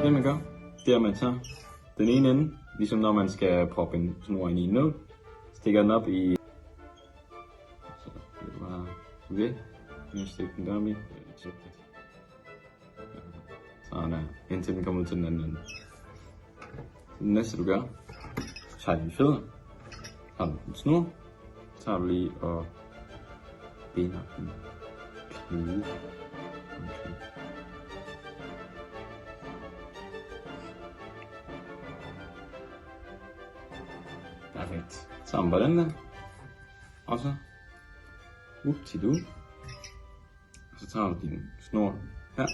Så det man gør, det er at man tager den ene ende, ligesom når man skal proppe en snor ind i en nål, stikker den op i, så det er bare ved, nu stikker den deroppe i, sådan der, indtil den kommer ud til den anden ende. Så det næste du gør, så tager du dine fødder, har du en snor, tager du lige og binder en knude. Perfekt. Sammen på den der. Og så whoop-ti-doo. Og så tager du din snor her.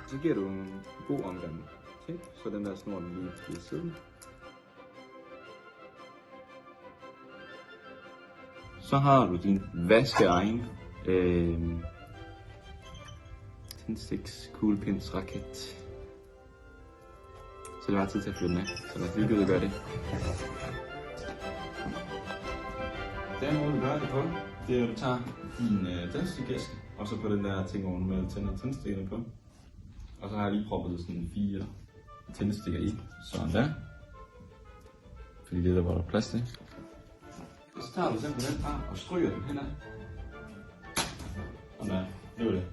Så giver du en god omgang tape, så den der snor lige til siden. Så har du din vaskeegen tændsticks kuglepins raket. Så det var tid til at flytte den af. Så lad os lige gå ud og gøre det. Den måde du gør det på, det er at du tager din tændstikæske, og så på den der ting oven med tændstikkerne på. Og så har jeg lige proppet sådan 4 tændstikker i, sådan der. Fordi det der var der plads til. Og så tager du simpelthen bare og stryger den henad. Sådan der, det var det.